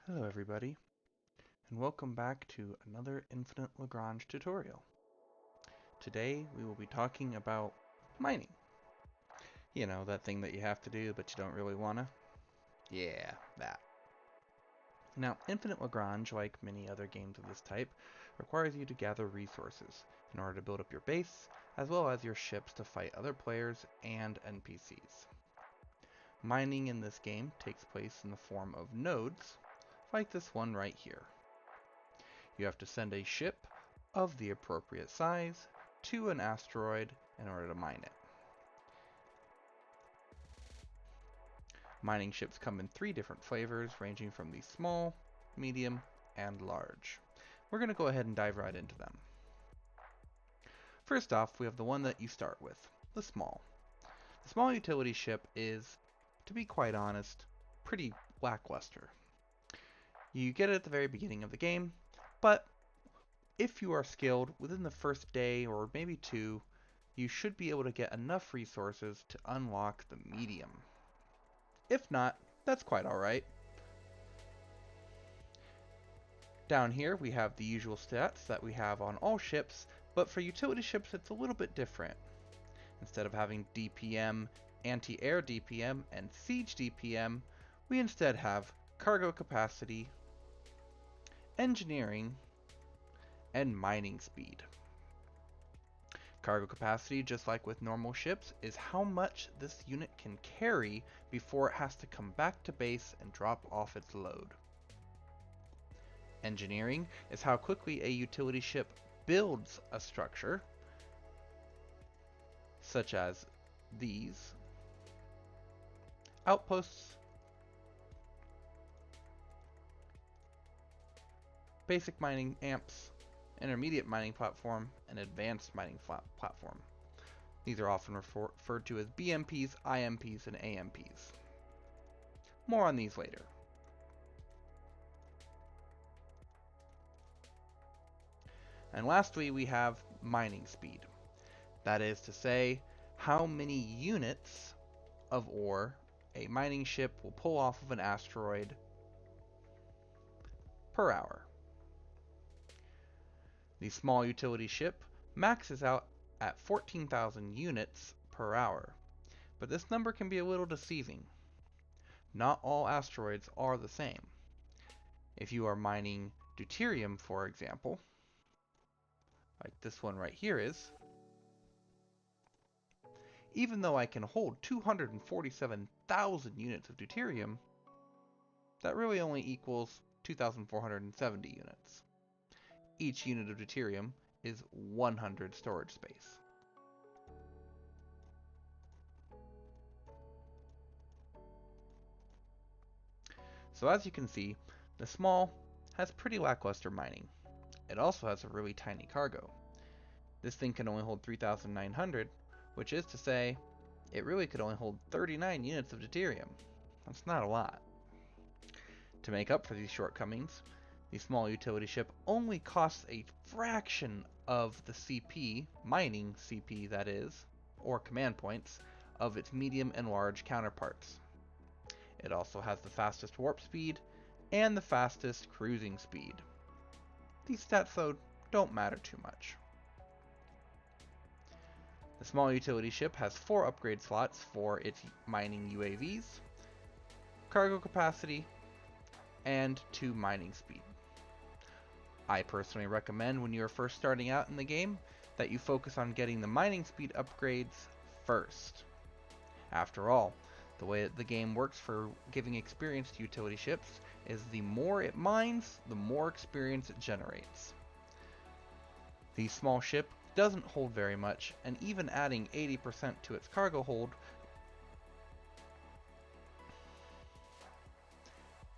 Hello everybody, and welcome back to another Infinite Lagrange tutorial. Today we will be talking about mining. You know, that thing that you have to do but you don't really wanna? Yeah, that. Now, Infinite Lagrange, like many other games of this type, requires you to gather resources in order to build up your base, as well as your ships to fight other players and NPCs. Mining in this game takes place in the form of nodes, like this one right here. You have to send a ship of the appropriate size to an asteroid in order to mine it. Mining ships come in 3 different flavors, ranging from the small, medium, and large. We're going to go ahead and dive right into them. First off, we have the one that you start with, the small. The small utility ship is, to be quite honest, pretty lackluster. You get it at the very beginning of the game, but if you are skilled, within the first day or maybe 2, you should be able to get enough resources to unlock the medium. If not, that's quite alright. Down here we have the usual stats that we have on all ships, but for utility ships it's a little bit different. Instead of having DPM, anti-air DPM, and siege DPM, we instead have cargo capacity, engineering, and mining speed. Cargo capacity, just like with normal ships, is how much this unit can carry before it has to come back to base and drop off its load. Engineering is how quickly a utility ship builds a structure, such as these outposts, basic mining amps, intermediate mining platform, and advanced mining platform. These are often referred to as BMPs, IMPs, and AMPs. More on these later. And lastly, we have mining speed. That is to say, how many units of ore a mining ship will pull off of an asteroid per hour. The small utility ship maxes out at 14,000 units per hour, but this number can be a little deceiving. Not all asteroids are the same. If you are mining deuterium, for example, like this one right here is, even though I can hold 247,000 units of deuterium, that really only equals 2,470 units. Each unit of deuterium is 100 storage space. So as you can see, the small has pretty lackluster mining. It also has a really tiny cargo. This thing can only hold 3,900, which is to say, it really could only hold 39 units of deuterium. That's not a lot. To make up for these shortcomings, the small utility ship only costs a fraction of the CP, mining CP that is, or command points, of its medium and large counterparts. It also has the fastest warp speed and the fastest cruising speed. These stats though don't matter too much. The small utility ship has 4 upgrade slots for its mining UAVs, cargo capacity, and 2 mining speed. I personally recommend when you are first starting out in the game that you focus on getting the mining speed upgrades first. After all, the way that the game works for giving experience to utility ships is the more it mines, the more experience it generates. The small ship doesn't hold very much, and even adding 80% to its cargo hold,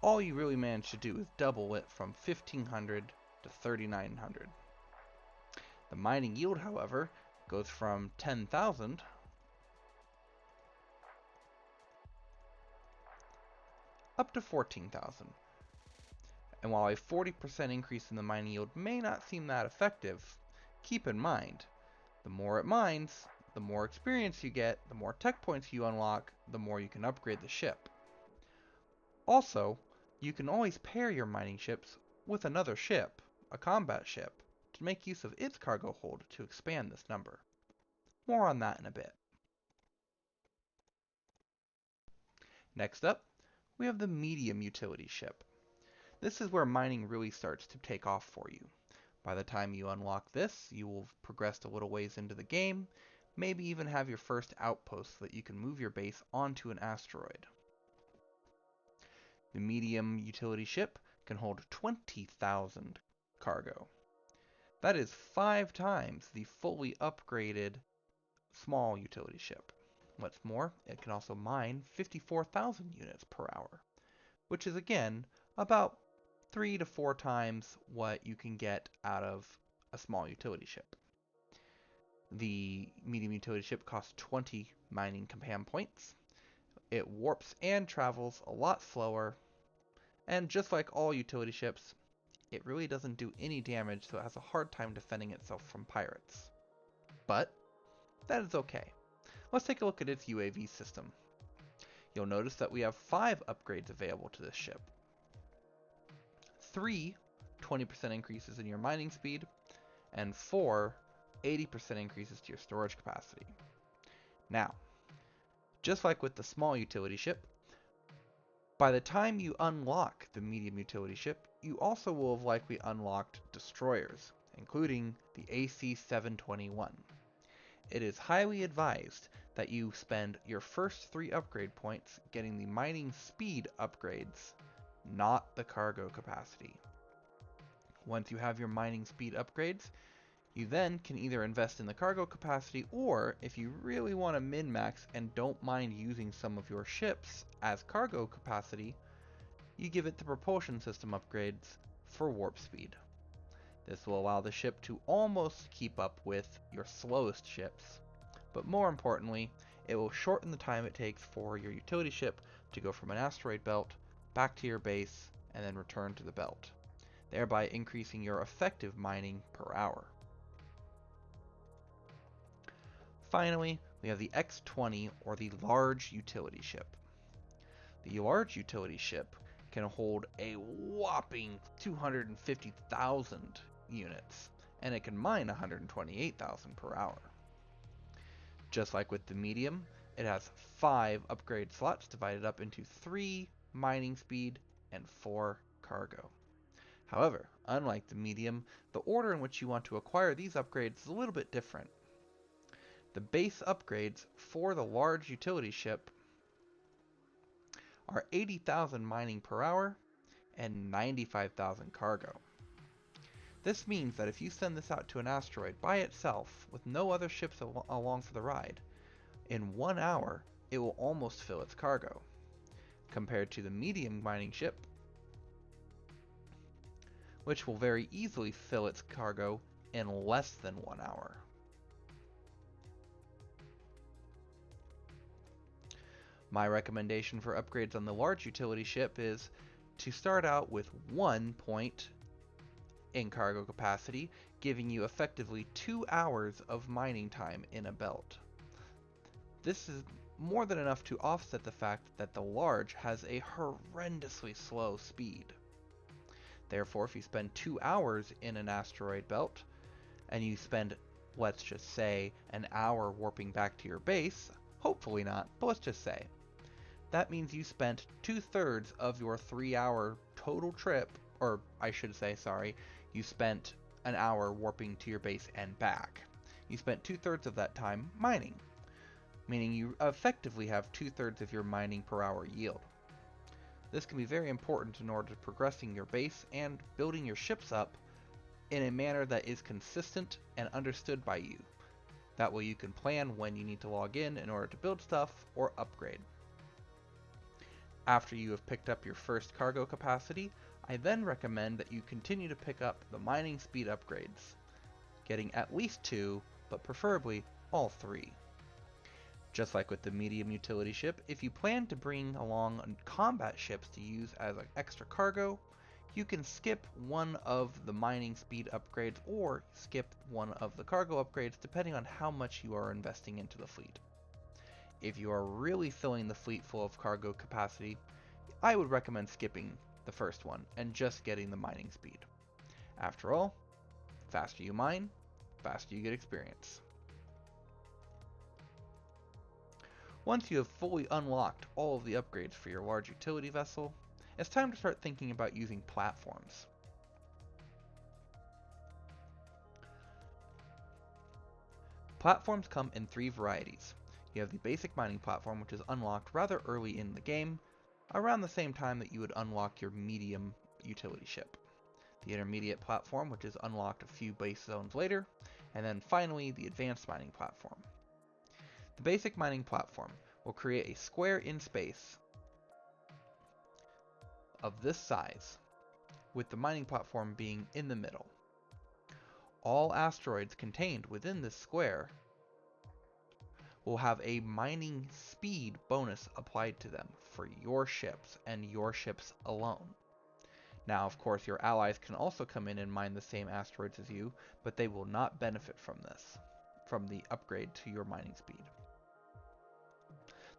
all you really manage to do is double it from 1,500 to 3,900. The mining yield, however, goes from 10,000 up to 14,000. And while a 40% increase in the mining yield may not seem that effective, keep in mind, the more it mines, the more experience you get, the more tech points you unlock, the more you can upgrade the ship. Also, You can always pair your mining ships with another ship, a combat ship, to make use of its cargo hold to expand this number. More on that in a bit. Next up, we have the medium utility ship. This is where mining really starts to take off for you. By the time you unlock this, you will have progressed a little ways into the game, maybe even have your first outpost so that you can move your base onto an asteroid. The medium utility ship can hold 20,000 cargo. That is 5 times the fully upgraded small utility ship. What's more, it can also mine 54,000 units per hour, which is again about 3 to 4 times what you can get out of a small utility ship. The medium utility ship costs 20 mining command points. It warps and travels a lot slower, and just like all utility ships, it really doesn't do any damage, so it has a hard time defending itself from pirates. But that is okay. Let's take a look at its UAV system. You'll notice that we have 5 upgrades available to this ship. 3 20% increases in your mining speed, and 4 80% increases to your storage capacity. Now, just like with the small utility ship, by the time you unlock the medium utility ship, you also will have likely unlocked destroyers, including the AC-721. It is highly advised that you spend your first 3 upgrade points getting the mining speed upgrades, not the cargo capacity. Once you have your mining speed upgrades, you then can either invest in the cargo capacity, or if you really want to min-max and don't mind using some of your ships as cargo capacity, you give it the propulsion system upgrades for warp speed. This will allow the ship to almost keep up with your slowest ships, but more importantly, it will shorten the time it takes for your utility ship to go from an asteroid belt back to your base and then return to the belt, thereby increasing your effective mining per hour. Finally, we have the X-20, or the large utility ship. The large utility ship can hold a whopping 250,000 units, and it can mine 128,000 per hour. Just like with the medium, it has 5 upgrade slots divided up into 3 mining speed and 4 cargo. However, unlike the medium, the order in which you want to acquire these upgrades is a little bit different. The base upgrades for the large utility ship are 80,000 mining per hour and 95,000 cargo. This means that if you send this out to an asteroid by itself with no other ships along for the ride, in 1 hour it will almost fill its cargo, compared to the medium mining ship, which will very easily fill its cargo in less than 1 hour. My recommendation for upgrades on the large utility ship is to start out with 1 point in cargo capacity, giving you effectively 2 hours of mining time in a belt. This is more than enough to offset the fact that the large has a horrendously slow speed. Therefore, if you spend 2 hours in an asteroid belt, and you spend, let's just say, an hour warping back to your base, hopefully not, but let's just say, that means you spent 2/3 of your 3-hour total trip, or I should say, sorry, you spent an hour warping to your base and back. You spent 2/3 of that time mining, meaning you effectively have 2/3 of your mining per hour yield. This can be very important in order to progressing your base and building your ships up in a manner that is consistent and understood by you. That way you can plan when you need to log in order to build stuff or upgrade. After you have picked up your first cargo capacity, I then recommend that you continue to pick up the mining speed upgrades, getting at least 2, but preferably all 3. Just like with the medium utility ship, if you plan to bring along combat ships to use as extra cargo, you can skip one of the mining speed upgrades or skip one of the cargo upgrades depending on how much you are investing into the fleet. If you are really filling the fleet full of cargo capacity, I would recommend skipping the first one, and just getting the mining speed. After all, faster you mine, faster you get experience. Once you have fully unlocked all of the upgrades for your large utility vessel, it's time to start thinking about using platforms. Platforms come in three varieties. You have the basic mining platform, which is unlocked rather early in the game, around the same time that you would unlock your medium utility ship. The intermediate platform, which is unlocked a few base zones later, and then finally the advanced mining platform. The basic mining platform will create a square in space of this size, with the mining platform being in the middle. All asteroids contained within this square will have a mining speed bonus applied to them for your ships and your ships alone. Now, of course, your allies can also come in and mine the same asteroids as you, but they will not benefit from this, from the upgrade to your mining speed.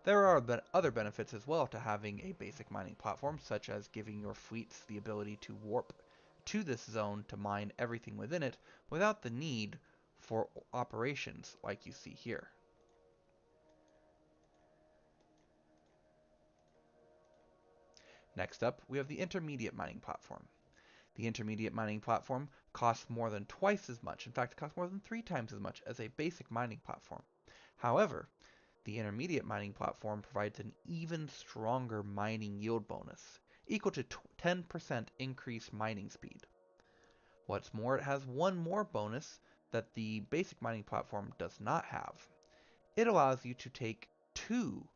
There are other benefits as well to having a basic mining platform, such as giving your fleets the ability to warp to this zone to mine everything within it without the need for operations like you see here. Next up, we have the intermediate mining platform. The intermediate mining platform costs more than twice as much, in fact, it costs more than 3 times as much as a basic mining platform. However, the intermediate mining platform provides an even stronger mining yield bonus, equal to 10% increased mining speed. What's more, it has one more bonus that the basic mining platform does not have. It allows you to take 2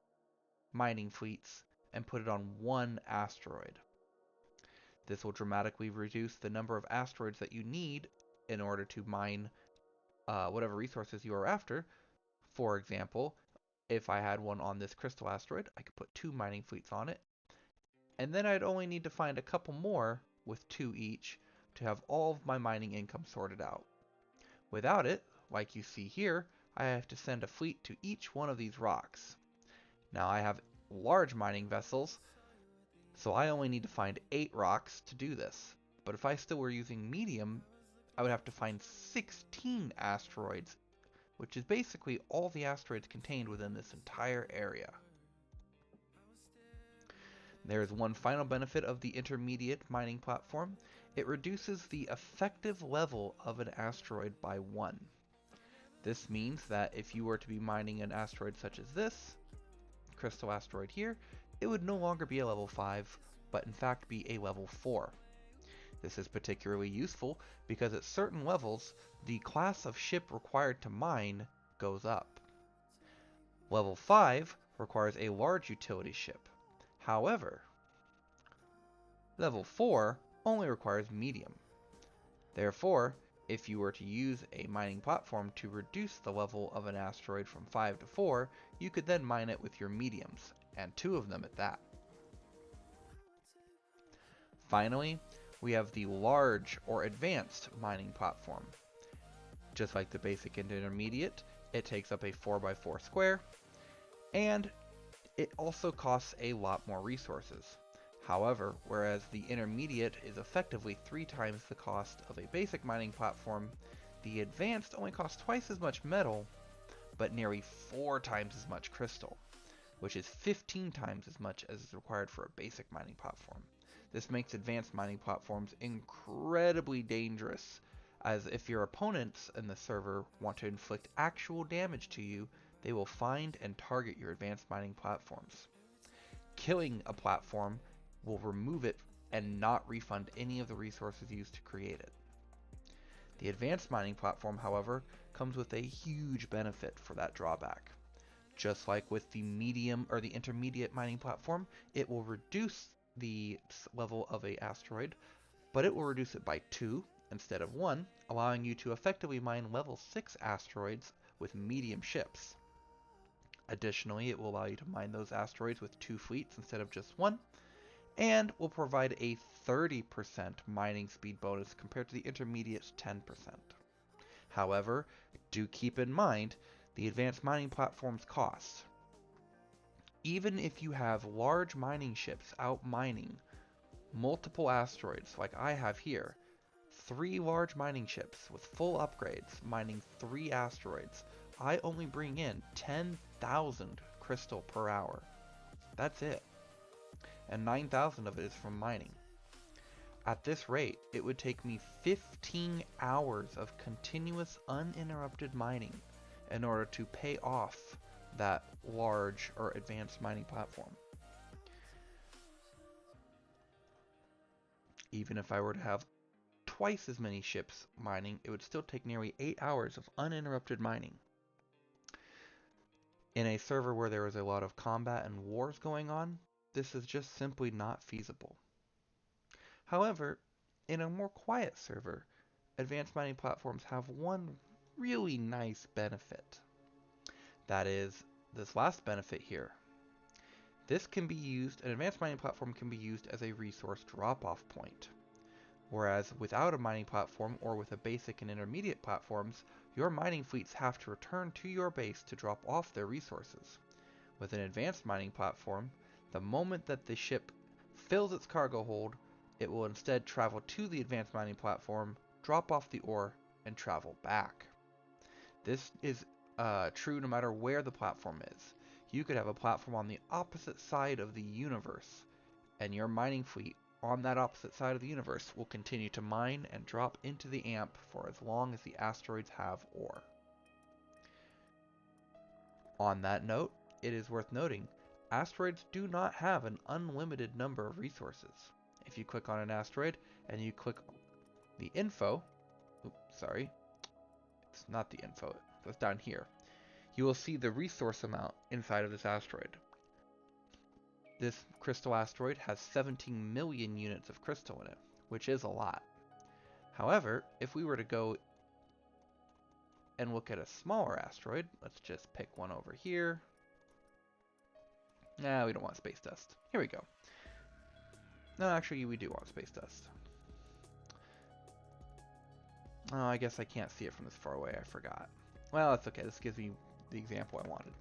mining fleets and put it on 1 asteroid. This will dramatically reduce the number of asteroids that you need in order to mine whatever resources you are after. For example, if I had one on this crystal asteroid, I could put 2 mining fleets on it, and then I'd only need to find a couple more with 2 each to have all of my mining income sorted out. Without it, like you see here, I have to send a fleet to each one of these rocks. Now I have large mining vessels, so I only need to find 8 rocks to do this. But if I still were using medium, I would have to find 16 asteroids, which is basically all the asteroids contained within this entire area. There is one final benefit of the intermediate mining platform. It reduces the effective level of an asteroid by 1. This means that if you were to be mining an asteroid such as this crystal asteroid here, it would no longer be a level 5, but in fact be a level 4. This is particularly useful because at certain levels, the class of ship required to mine goes up. Level 5 requires a large utility ship. However, level 4 only requires medium. Therefore, if you were to use a mining platform to reduce the level of an asteroid from 5 to 4, you could then mine it with your mediums, and 2 of them at that. Finally, we have the large or advanced mining platform. Just like the basic and intermediate, it takes up a 4x4 square, and it also costs a lot more resources. However, whereas the intermediate is effectively 3 times the cost of a basic mining platform, the advanced only costs twice as much metal, but nearly 4 times as much crystal, which is 15 times as much as is required for a basic mining platform. This makes advanced mining platforms incredibly dangerous, as if your opponents in the server want to inflict actual damage to you, they will find and target your advanced mining platforms. Killing a platform will remove it and not refund any of the resources used to create it. The advanced mining platform, however, comes with a huge benefit for that drawback. Just like with the medium or the intermediate mining platform, it will reduce the level of an asteroid, but it will reduce it by 2 instead of 1, allowing you to effectively mine level 6 asteroids with medium ships. Additionally, it will allow you to mine those asteroids with 2 fleets instead of just 1, and will provide a 30% mining speed bonus compared to the intermediate's 10%. However, do keep in mind the advanced mining platform's costs. Even if you have large mining ships out mining multiple asteroids like I have here, 3 large mining ships with full upgrades mining 3 asteroids, I only bring in 10,000 crystal per hour. That's it. And 9,000 of it is from mining. At this rate, it would take me 15 hours of continuous uninterrupted mining in order to pay off that large or advanced mining platform. Even if I were to have twice as many ships mining, it would still take nearly 8 hours of uninterrupted mining. In a server where there is a lot of combat and wars going on, this is just simply not feasible. However, in a more quiet server, advanced mining platforms have one really nice benefit. That is this last benefit here. This can be used, an advanced mining platform can be used as a resource drop-off point. Whereas without a mining platform or with a basic and intermediate platforms, your mining fleets have to return to your base to drop off their resources. With an advanced mining platform, the moment that the ship fills its cargo hold, it will instead travel to the advanced mining platform, drop off the ore, and travel back. This is true no matter where the platform is. You could have a platform on the opposite side of the universe, and your mining fleet on that opposite side of the universe will continue to mine and drop into the AMP for as long as the asteroids have ore. On that note, it is worth noting, asteroids do not have an unlimited number of resources. If you click on an asteroid and you click the info, it's not the info, it's down here, you will see the resource amount inside of this asteroid. This crystal asteroid has 17 million units of crystal in it, which is a lot. However, if we were to go and look at a smaller asteroid, let's just pick one over here. Nah, we don't want space dust. Here we go. No, actually, we do want space dust. Oh, I guess I can't see it from this far away, I forgot. Well, that's okay, this gives me the example I wanted.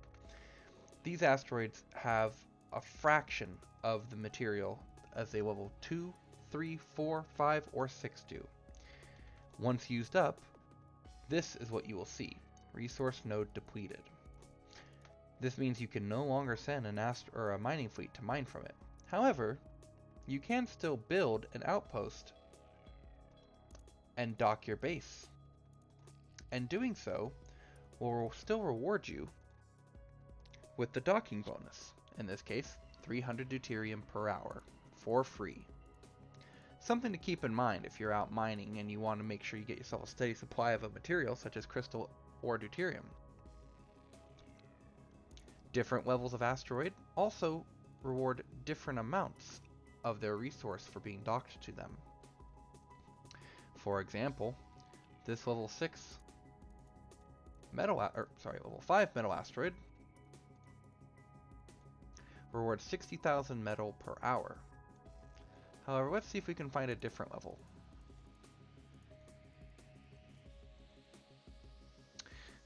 These asteroids have a fraction of the material as a level 2, 3, 4, 5, or 6 do. Once used up, this is what you will see. Resource node depleted. This means you can no longer send a mining fleet to mine from it. However, you can still build an outpost and dock your base. And doing so will still reward you with the docking bonus. In this case, 300 deuterium per hour, for free. Something to keep in mind if you're out mining and you want to make sure you get yourself a steady supply of a material such as crystal or deuterium. Different levels of asteroid also reward different amounts of their resource for being docked to them. For example, this level 5 metal asteroid rewards 60,000 metal per hour. However, let's see if we can find a different level.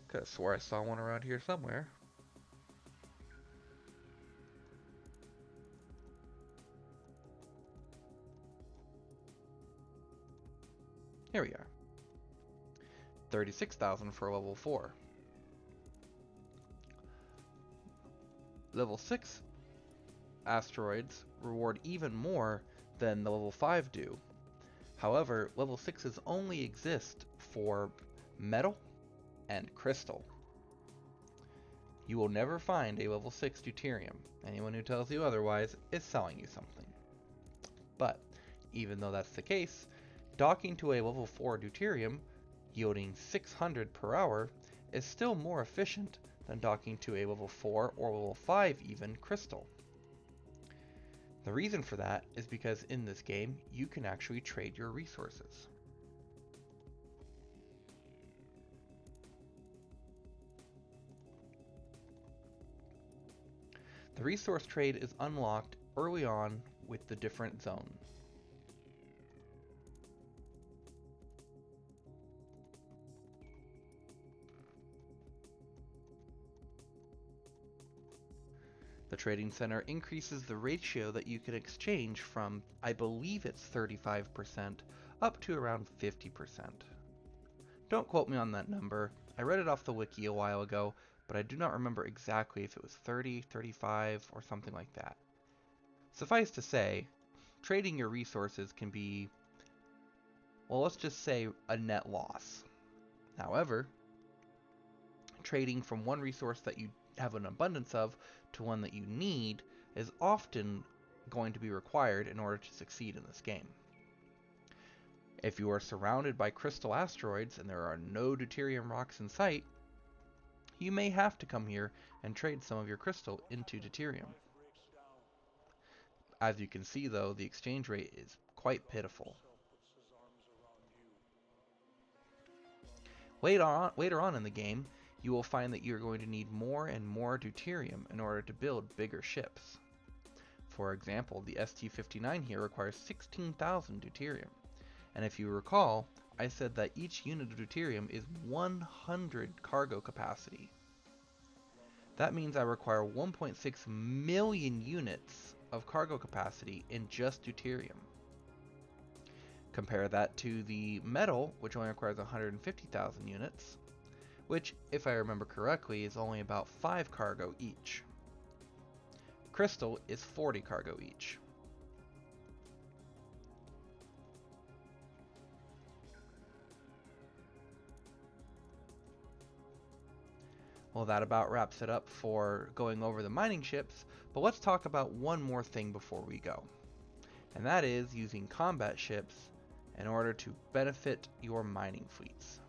Could have swore I saw one around here somewhere. Here we are. 36,000 for level 4. Level 6 asteroids reward even more than the level 5 do. However, level 6s only exist for metal and crystal. You will never find a level 6 deuterium. Anyone who tells you otherwise is selling you something. But, even though that's the case, docking to a level 4 deuterium, yielding 600 per hour, is still more efficient than docking to a level 4 or level 5 even crystal. The reason for that is because in this game, you can actually trade your resources. The resource trade is unlocked early on with the different zones. The The trading center increases the ratio that you can exchange from, I believe it's 35%, up to around 50%. Don't quote me on that number. I read it off the wiki a while ago, but I do not remember exactly if it was 30, 35, or something like that. Suffice to say, trading your resources can be, well, let's just say a net loss. However, trading from one resource that you have an abundance of to one that you need is often going to be required in order to succeed in this game. If you are surrounded by crystal asteroids and there are no deuterium rocks in sight, you may have to come here and trade some of your crystal into deuterium. As you can see though, the exchange rate is quite pitiful. Later on in the game, you will find that you're going to need more and more deuterium in order to build bigger ships. For example, the ST-59 here requires 16,000 deuterium. And if you recall, I said that each unit of deuterium is 100 cargo capacity. That means I require 1.6 million units of cargo capacity in just deuterium. Compare that to the metal, which only requires 150,000 units, which, if I remember correctly, is only about 5 cargo each. Crystal is 40 cargo each. Well, that about wraps it up for going over the mining ships, but let's talk about one more thing before we go. And that is using combat ships in order to benefit your mining fleets.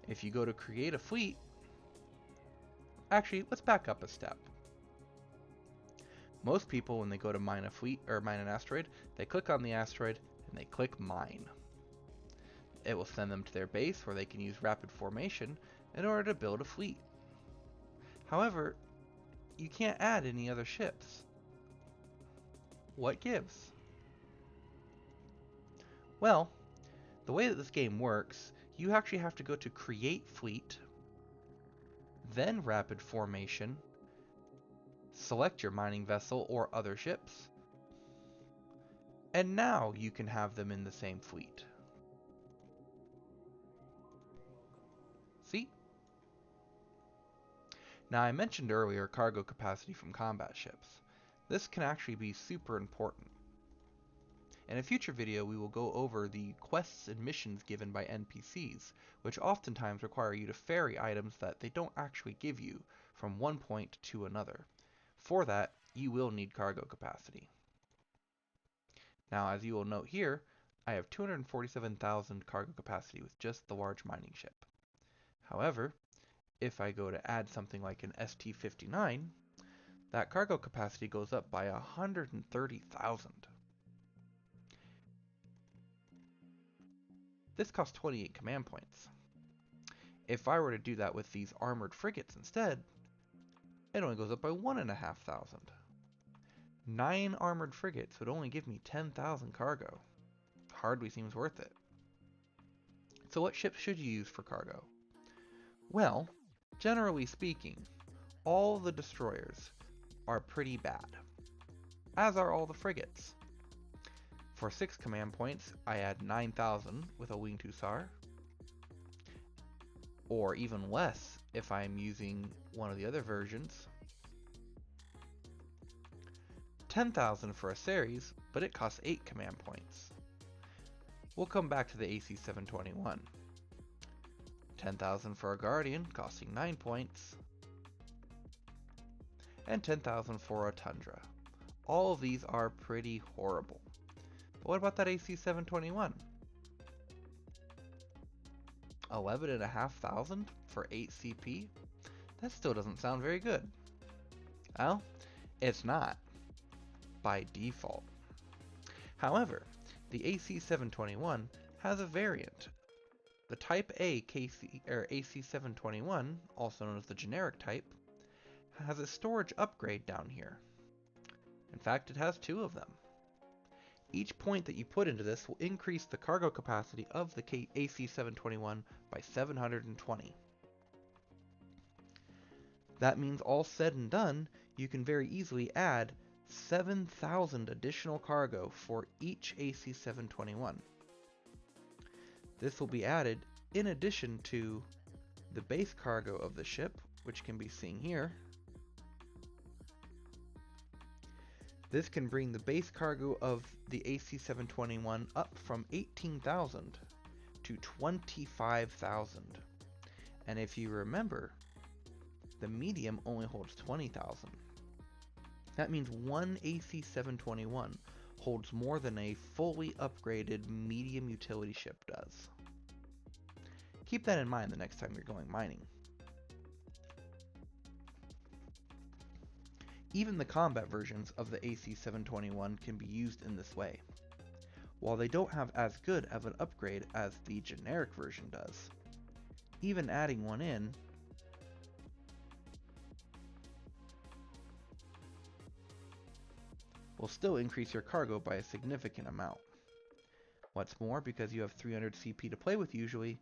If you go to create a fleet, actually, let's back up a step. Most people, when they go to mine a fleet or mine an asteroid, they click on the asteroid and they click mine. It will send them to their base where they can use rapid formation in order to build a fleet. However, you can't add any other ships. What gives? Well, the way that this game works, you actually have to go to create fleet, then rapid formation, select your mining vessel or other ships, and now you can have them in the same fleet. See? Now I mentioned earlier cargo capacity from combat ships. This can actually be super important. In a future video we will go over the quests and missions given by NPCs, which oftentimes require you to ferry items that they don't actually give you from one point to another. For that, you will need cargo capacity. Now as you will note here, I have 247,000 cargo capacity with just the large mining ship. However, if I go to add something like an ST-59, that cargo capacity goes up by 130,000. This costs 28 command points. If I were to do that with these armored frigates instead, it only goes up by 1,500. 9 armored frigates would only give me 10,000 cargo. Hardly seems worth it. So what ships should you use for cargo? Well, generally speaking, all the destroyers are pretty bad, as are all the frigates. For 6 command points, I add 9,000 with a winged hussar, or even less if I'm using one of the other versions. 10,000 for a series, but it costs 8 command points. We'll come back to the AC-721. 10,000 for a guardian, costing 9 points, and 10,000 for a tundra. All of these are pretty horrible. But what about that AC-721? 11,500 for 8 CP? That still doesn't sound very good. Well, it's not, by default. However, the AC-721 has a variant. The Type A AC-721, also known as the generic type, has a storage upgrade down here. In fact, it has 2 of them. Each point that you put into this will increase the cargo capacity of the AC-721 by 720. That means all said and done, you can very easily add 7,000 additional cargo for each AC-721. This will be added in addition to the base cargo of the ship, which can be seen here. This can bring the base cargo of the AC-721 up from 18,000 to 25,000. And if you remember, the medium only holds 20,000. That means one AC-721 holds more than a fully upgraded medium utility ship does. Keep that in mind the next time you're going mining. Even the combat versions of the AC-721 can be used in this way. While they don't have as good of an upgrade as the generic version does, even adding one in will still increase your cargo by a significant amount. What's more, because you have 300 CP to play with usually,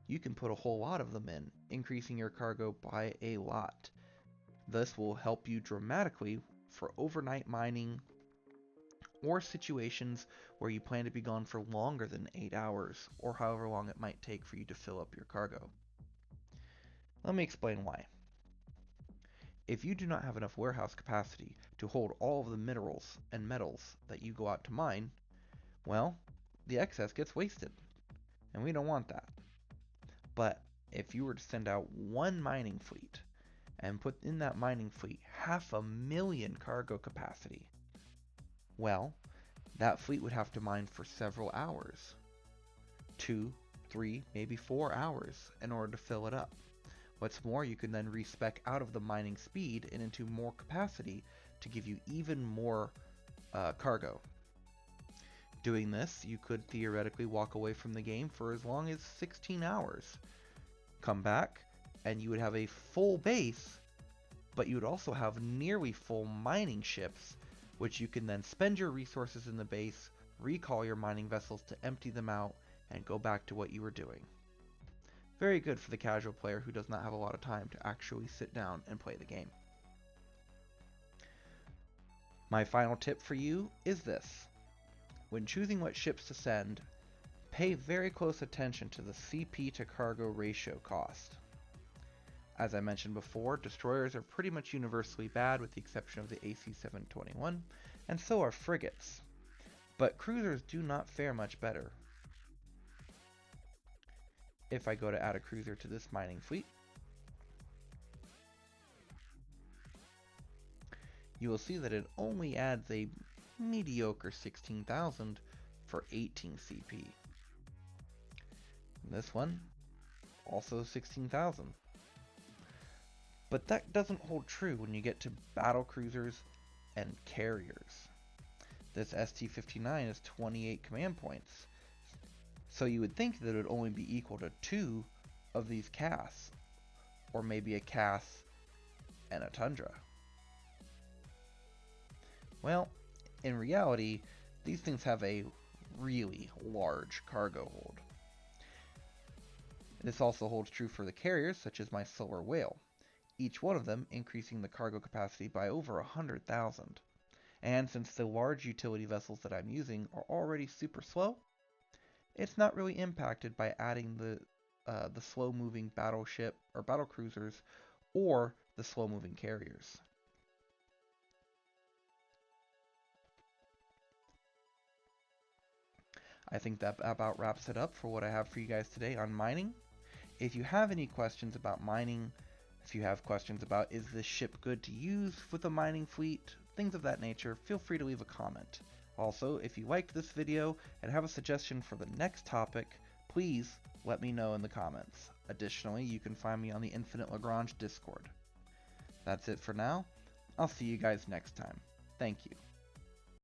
you can put a whole lot of them in, increasing your cargo by a lot. This will help you dramatically for overnight mining or situations where you plan to be gone for longer than 8 hours, or however long it might take for you to fill up your cargo. Let me explain why. If you do not have enough warehouse capacity to hold all of the minerals and metals that you go out to mine, well, the excess gets wasted, and we don't want that. But if you were to send out one mining fleet, and put in that mining fleet 500,000 cargo capacity, well, that fleet would have to mine for several hours. 2, 3, maybe 4 hours in order to fill it up. What's more, you can then respec out of the mining speed and into more capacity to give you even more cargo. Doing this, you could theoretically walk away from the game for as long as 16 hours. Come back, and you would have a full base, but you would also have nearly full mining ships, which you can then spend your resources in the base, recall your mining vessels to empty them out, and go back to what you were doing. Very good for the casual player who does not have a lot of time to actually sit down and play the game. My final tip for you is this. When choosing what ships to send, pay very close attention to the CP to cargo ratio cost. As I mentioned before, destroyers are pretty much universally bad with the exception of the AC-721, and so are frigates. But cruisers do not fare much better. If I go to add a cruiser to this mining fleet, you will see that it only adds a mediocre 16,000 for 18 CP. This one, also 16,000. But that doesn't hold true when you get to battle cruisers and carriers. This ST-59 is 28 command points, so you would think that it would only be equal to 2 of these Cass, or maybe a Cass and a Tundra. Well, in reality, these things have a really large cargo hold. This also holds true for the carriers, such as my Silver Whale, each one of them increasing the cargo capacity by over 100,000. And since the large utility vessels that I'm using are already super slow, it's not really impacted by adding the slow-moving battleship or battle cruisers or the slow-moving carriers. I think that about wraps it up for what I have for you guys today on mining. If you have any questions about mining, if you have questions about is this ship good to use with a mining fleet, things of that nature, feel free to leave a comment. Also, if you liked this video and have a suggestion for the next topic, please let me know in the comments. Additionally, you can find me on the Infinite Lagrange Discord. That's it for now. I'll see you guys next time. Thank you.